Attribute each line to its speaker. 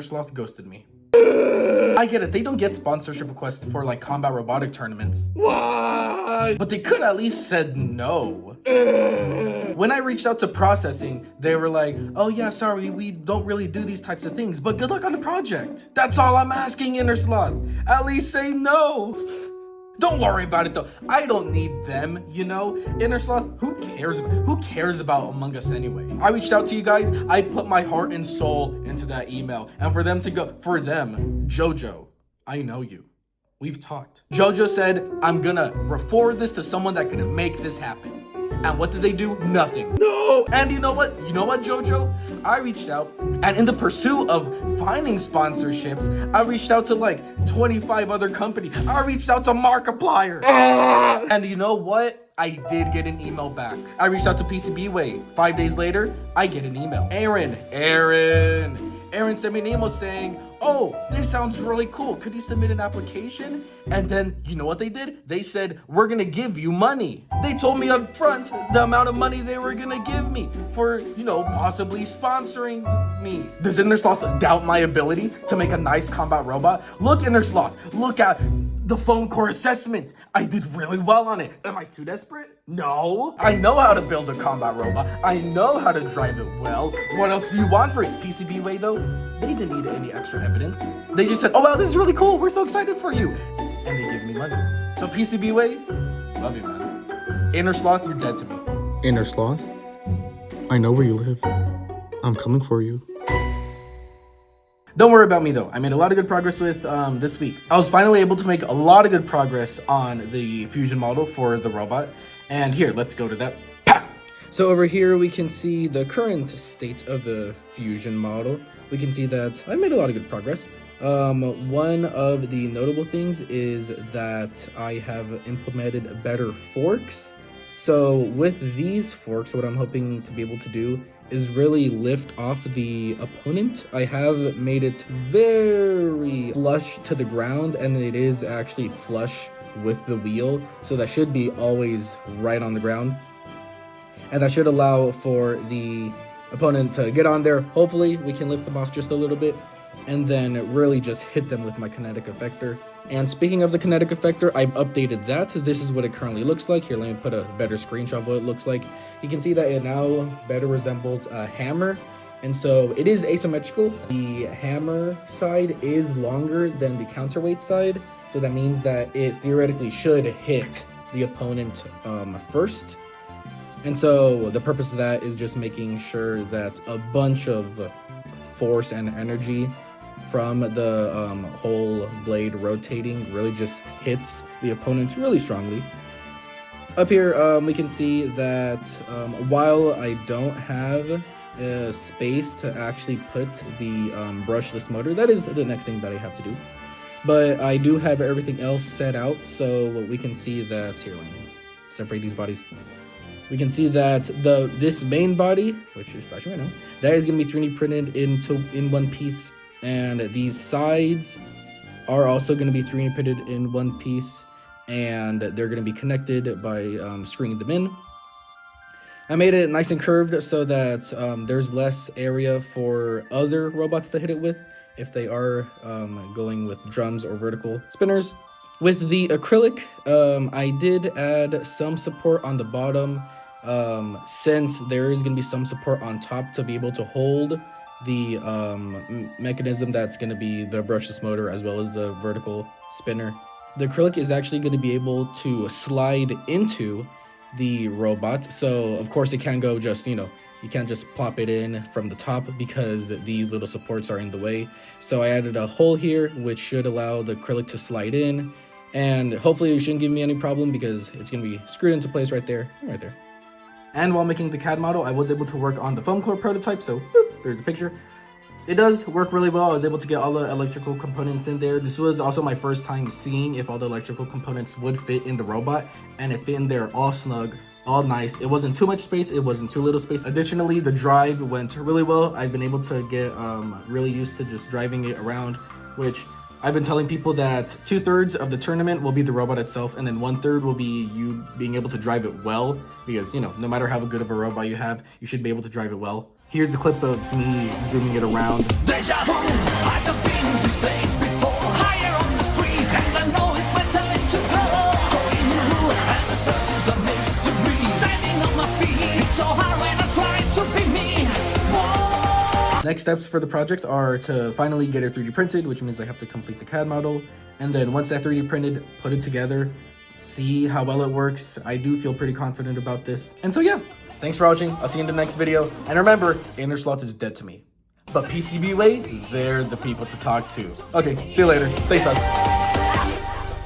Speaker 1: Innersloth ghosted me. I get it, they don't get sponsorship requests for like combat robotic tournaments.
Speaker 2: Why?
Speaker 1: But they could at least said no. When I reached out to processing, they were like, oh yeah, sorry, we don't really do these types of things, but good luck on the project. That's all I'm asking, Innersloth. At least say no. Don't worry about it though. I don't need them, you know? Innersloth, who cares? Who cares about Among Us anyway? I reached out to you guys. I put my heart and soul into that email. And for them to go, for them, Jojo, I know you. We've talked. Jojo said, I'm gonna forward this to someone that can make this happen. And what did they do? Nothing.
Speaker 2: No!
Speaker 1: And you know what? You know what, Jojo? I reached out, and in the pursuit of finding sponsorships, I reached out to like 25 other companies. I reached out to Markiplier. And you know what? I did get an email back. I reached out to PCBWay. 5 days later, I get an email. Aaron sent me an email saying, oh, this sounds really cool. Could you submit an application? And then, you know what they did? They said, we're gonna give you money. They told me up front the amount of money they were gonna give me for, you know, possibly sponsoring me. Does Innersloth doubt my ability to make a nice combat robot? Look, Innersloth, look at the phone core assessment. I did really well on it. Am I too desperate? No. I know how to build a combat robot. I know how to drive it well. What else do you want for it? PCBWay though, they didn't need any extra evidence. They just said, oh wow, this is really cool. We're so excited for you. And they give me money. So PCBWay, love you, man. Innersloth, you're dead to me.
Speaker 3: Innersloth, I know where you live. I'm coming for you.
Speaker 1: Don't worry about me though. I made a lot of good progress with this week. I was finally able to make a lot of good progress on the fusion model for the robot. And here, let's go to that. So over here, we can see the current state of the fusion model. We can see that I made a lot of good progress. One of the notable things is that I have implemented better forks. So with these forks, what I'm hoping to be able to do is really lift off the opponent. I have made it very flush to the ground, and it is actually flush with the wheel. So that should be always right on the ground. And that should allow for the opponent to get on there. Hopefully we can lift them off just a little bit and then really just hit them with my kinetic effector. And speaking of the kinetic effector, I've updated that. This is what it currently looks like. Here, let me put a better screenshot of what it looks like. You can see that it now better resembles a hammer. And so it is asymmetrical. The hammer side is longer than the counterweight side. So that means that it theoretically should hit the opponent first. And so the purpose of that is just making sure that a bunch of force and energy from the whole blade rotating really just hits the opponent really strongly. Up here, we can see that while I don't have space to actually put the brushless motor, that is the next thing that I have to do. But I do have everything else set out, so we can see that, here, let me separate these bodies. We can see that this main body, which is flashing right now, that is going to be 3D printed in one piece. And these sides are also going to be 3D printed in one piece, and they're going to be connected by screwing them in. I made it nice and curved so that there's less area for other robots to hit it with if they are going with drums or vertical spinners. With the acrylic, I did add some support on the bottom since there is going to be some support on top to be able to hold the mechanism that's going to be the brushless motor as well as the vertical spinner. The acrylic is actually going to be able to slide into the robot, so of course it can't go just, you can't just plop it in from the top because these little supports are in the way. So I added a hole here which should allow the acrylic to slide in, and hopefully it shouldn't give me any problem because it's going to be screwed into place right there. And while making the CAD model, I was able to work on the foam core prototype, so there's a picture. It does work really well. I was able to get all the electrical components in there. This was also my first time seeing if all the electrical components would fit in the robot, and it fit in there all snug, all nice. It wasn't too much space, it wasn't too little space. Additionally, the drive went really well. I've been able to get really used to just driving it around, which I've been telling people that 2/3 of the tournament will be the robot itself, and then 1/3 will be you being able to drive it well, because, no matter how good of a robot you have, you should be able to drive it well. Here's a clip of me zooming it around.
Speaker 2: Deja vu, I've just been in this place before. Higher on the street, and I know it's my time to go. Going through, and the search is a mystery. Standing on my feet, it's so hard when I try to be me. Whoa.
Speaker 1: Next steps for the project are to finally get it 3D printed, which means I have to complete the CAD model. And then once that 3D printed, put it together, see how well it works. I do feel pretty confident about this. And so yeah, thanks for watching. I'll see you in the next video. And remember, Inner Sloth is dead to me. But PCBWay, they're the people to talk to. Okay, see you later. Stay sus.